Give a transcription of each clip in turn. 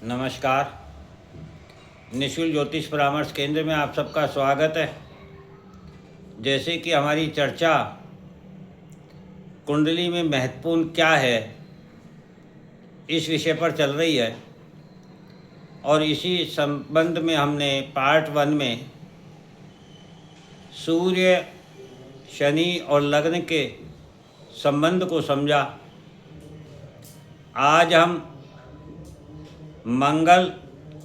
नमस्कार। निःशुल्क ज्योतिष परामर्श केंद्र में आप सबका स्वागत है। जैसे कि हमारी चर्चा कुंडली में महत्वपूर्ण क्या है इस विषय पर चल रही है और इसी संबंध में हमने पार्ट 1 में सूर्य, शनि और लग्न के संबंध को समझा। आज हम मंगल,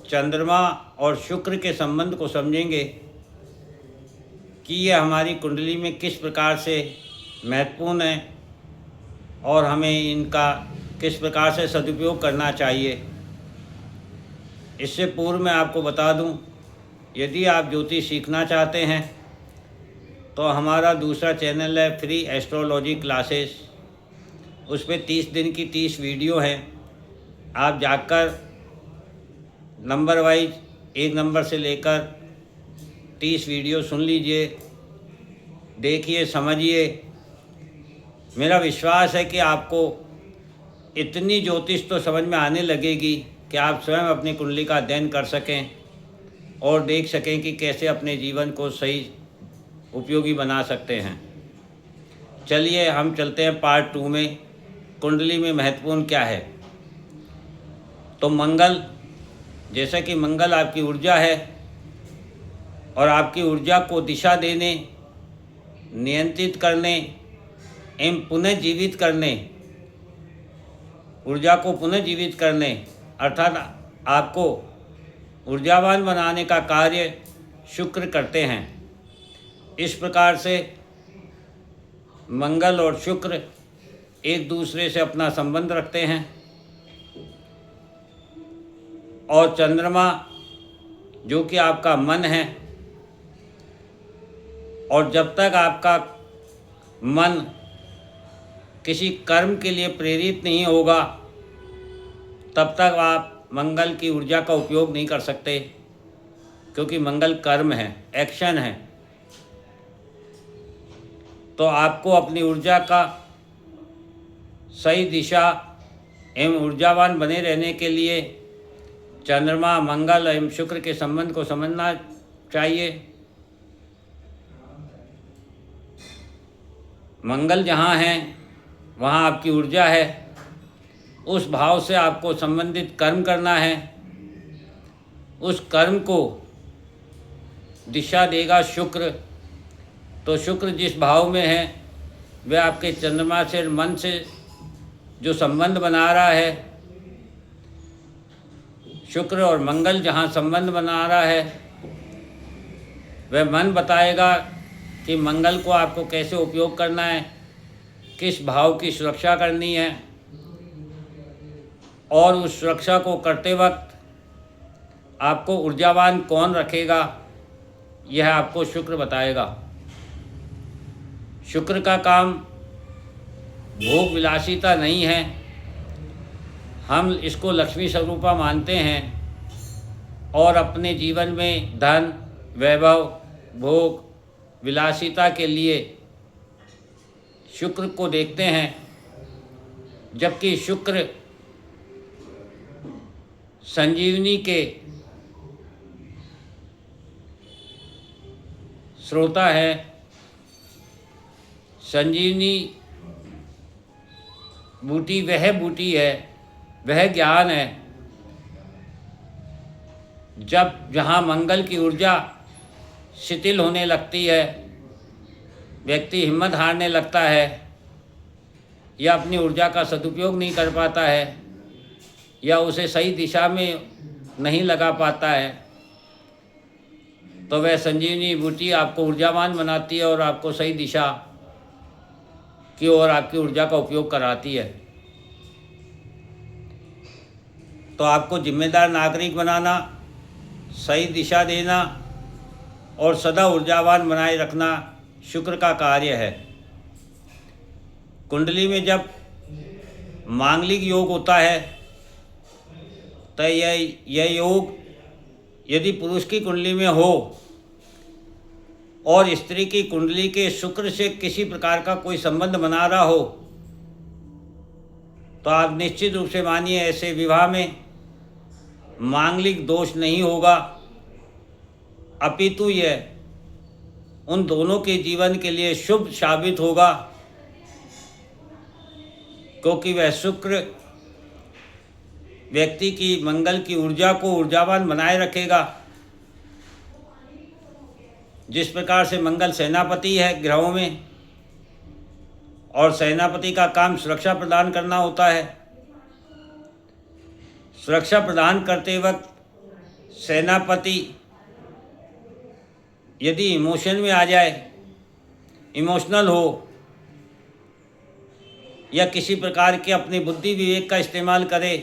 चंद्रमा और शुक्र के संबंध को समझेंगे कि यह हमारी कुंडली में किस प्रकार से महत्वपूर्ण है और हमें इनका किस प्रकार से सदुपयोग करना चाहिए। इससे पूर्व मैं आपको बता दूं, यदि आप ज्योतिष सीखना चाहते हैं तो हमारा दूसरा चैनल है फ्री एस्ट्रोलॉजी क्लासेस। उस पर 30 दिन की 30 वीडियो हैं। आप जाकर नंबर वाइज 1 नंबर से लेकर 30 वीडियो सुन लीजिए, देखिए, समझिए। मेरा विश्वास है कि आपको इतनी ज्योतिष तो समझ में आने लगेगी कि आप स्वयं अपनी कुंडली का अध्ययन कर सकें और देख सकें कि कैसे अपने जीवन को सही उपयोगी बना सकते हैं। चलिए हम चलते हैं पार्ट 2 में, कुंडली में महत्वपूर्ण क्या है। तो मंगल, जैसा कि मंगल आपकी ऊर्जा है और आपकी ऊर्जा को दिशा देने, नियंत्रित करने एवं पुनः जीवित करने, ऊर्जा को पुनः जीवित करने अर्थात आपको ऊर्जावान बनाने का कार्य शुक्र करते हैं। इस प्रकार से मंगल और शुक्र एक दूसरे से अपना संबंध रखते हैं और चंद्रमा जो कि आपका मन है, और जब तक आपका मन किसी कर्म के लिए प्रेरित नहीं होगा तब तक आप मंगल की ऊर्जा का उपयोग नहीं कर सकते, क्योंकि मंगल कर्म है, एक्शन है। तो आपको अपनी ऊर्जा का सही दिशा एवं ऊर्जावान बने रहने के लिए चंद्रमा, मंगल एवं शुक्र के संबंध को समझना चाहिए। मंगल जहाँ है वहाँ आपकी ऊर्जा है, उस भाव से आपको संबंधित कर्म करना है। उस कर्म को दिशा देगा शुक्र। तो शुक्र जिस भाव में है वह आपके चंद्रमा से, मन से जो संबंध बना रहा है, शुक्र और मंगल जहाँ संबंध बना रहा है, वह मन बताएगा कि मंगल को आपको कैसे उपयोग करना है, किस भाव की सुरक्षा करनी है, और उस सुरक्षा को करते वक्त आपको ऊर्जावान कौन रखेगा, यह आपको शुक्र बताएगा। शुक्र का काम भोग विलासिता नहीं है। हम इसको लक्ष्मी स्वरूपा मानते हैं और अपने जीवन में धन, वैभव, भोग, विलासिता के लिए शुक्र को देखते हैं, जबकि शुक्र संजीवनी के स्रोता है। संजीवनी बूटी वह बूटी है, वह ज्ञान है। जब जहाँ मंगल की ऊर्जा शिथिल होने लगती है, व्यक्ति हिम्मत हारने लगता है या अपनी ऊर्जा का सदुपयोग नहीं कर पाता है या उसे सही दिशा में नहीं लगा पाता है, तो वह संजीवनी बूटी आपको ऊर्जावान बनाती है और आपको सही दिशा की ओर आपकी ऊर्जा का उपयोग कराती है। तो आपको जिम्मेदार नागरिक बनाना, सही दिशा देना और सदा ऊर्जावान बनाए रखना शुक्र का कार्य है। कुंडली में जब मांगलिक योग होता है तो यह योग यदि पुरुष की कुंडली में हो और स्त्री की कुंडली के शुक्र से किसी प्रकार का कोई संबंध बना रहा हो तो आप निश्चित रूप से मानिए ऐसे विवाह में मांगलिक दोष नहीं होगा, अपितु यह उन दोनों के जीवन के लिए शुभ साबित होगा, क्योंकि वह शुक्र व्यक्ति की मंगल की ऊर्जा को ऊर्जावान बनाए रखेगा। जिस प्रकार से मंगल सेनापति है ग्रहों में, और सेनापति का काम सुरक्षा प्रदान करना होता है। सुरक्षा प्रदान करते वक्त सेनापति यदि इमोशन में आ जाए, इमोशनल हो, या किसी प्रकार के अपनी बुद्धि विवेक का इस्तेमाल करे,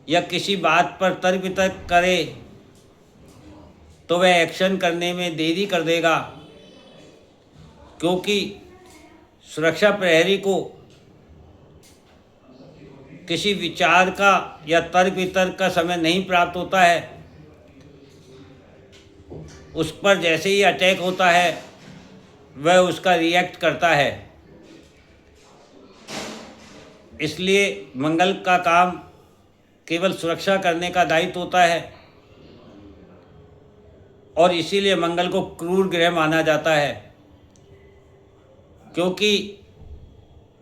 या किसी बात पर तर्क वितर्क करे, तो वह एक्शन करने में देरी कर देगा, क्योंकि सुरक्षा प्रहरी को किसी विचार का या तर्क वितर्क का समय नहीं प्राप्त होता है। उस पर जैसे ही अटैक होता है वह उसका रिएक्ट करता है। इसलिए मंगल का काम केवल सुरक्षा करने का दायित्व होता है, और इसीलिए मंगल को क्रूर ग्रह माना जाता है, क्योंकि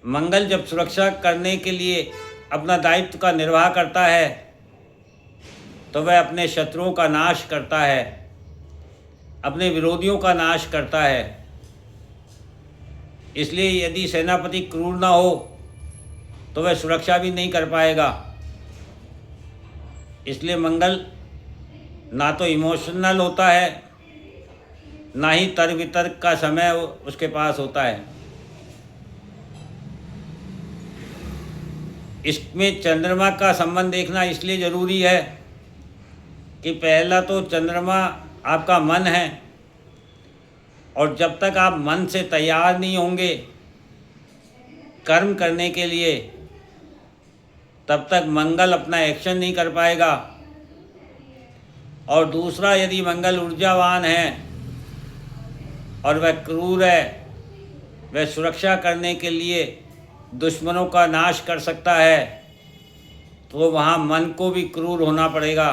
मंगल जब सुरक्षा करने के लिए अपना दायित्व का निर्वाह करता है तो वह अपने शत्रुओं का नाश करता है, अपने विरोधियों का नाश करता है। इसलिए यदि सेनापति क्रूर ना हो तो वह सुरक्षा भी नहीं कर पाएगा। इसलिए मंगल ना तो इमोशनल होता है, ना ही तर्क वितर्क का समय उसके पास होता है। इसमें चंद्रमा का संबंध देखना इसलिए ज़रूरी है कि पहला तो चंद्रमा आपका मन है, और जब तक आप मन से तैयार नहीं होंगे कर्म करने के लिए, तब तक मंगल अपना एक्शन नहीं कर पाएगा। और दूसरा, यदि मंगल ऊर्जावान है और वह क्रूर है, वह सुरक्षा करने के लिए दुश्मनों का नाश कर सकता है, तो वहाँ मन को भी क्रूर होना पड़ेगा,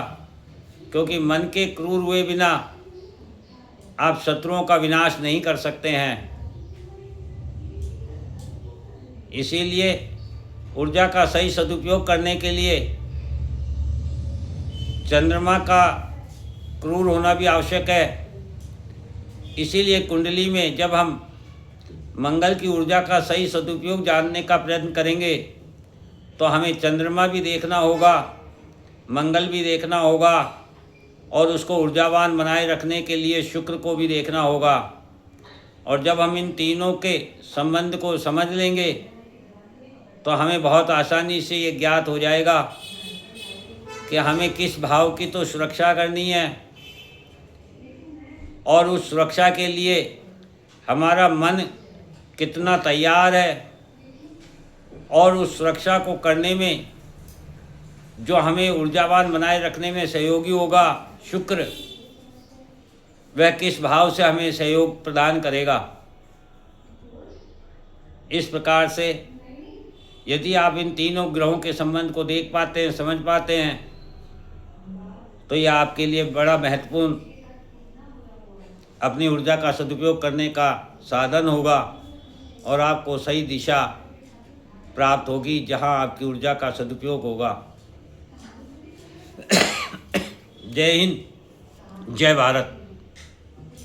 क्योंकि मन के क्रूर हुए बिना आप शत्रुओं का विनाश नहीं कर सकते हैं। इसीलिए ऊर्जा का सही सदुपयोग करने के लिए चंद्रमा का क्रूर होना भी आवश्यक है। इसीलिए कुंडली में जब हम मंगल की ऊर्जा का सही सदुपयोग जानने का प्रयत्न करेंगे तो हमें चंद्रमा भी देखना होगा, मंगल भी देखना होगा, और उसको ऊर्जावान बनाए रखने के लिए शुक्र को भी देखना होगा। और जब हम इन तीनों के संबंध को समझ लेंगे तो हमें बहुत आसानी से ये ज्ञात हो जाएगा कि हमें किस भाव की तो सुरक्षा करनी है, और उस सुरक्षा के लिए हमारा मन कितना तैयार है, और उस सुरक्षा को करने में जो हमें ऊर्जावान बनाए रखने में सहयोगी होगा शुक्र, वह किस भाव से हमें सहयोग प्रदान करेगा। इस प्रकार से यदि आप इन तीनों ग्रहों के संबंध को देख पाते हैं, समझ पाते हैं, तो यह आपके लिए बड़ा महत्वपूर्ण अपनी ऊर्जा का सदुपयोग करने का साधन होगा, और आपको सही दिशा प्राप्त होगी जहां आपकी ऊर्जा का सदुपयोग होगा। जय हिंद, जय भारत।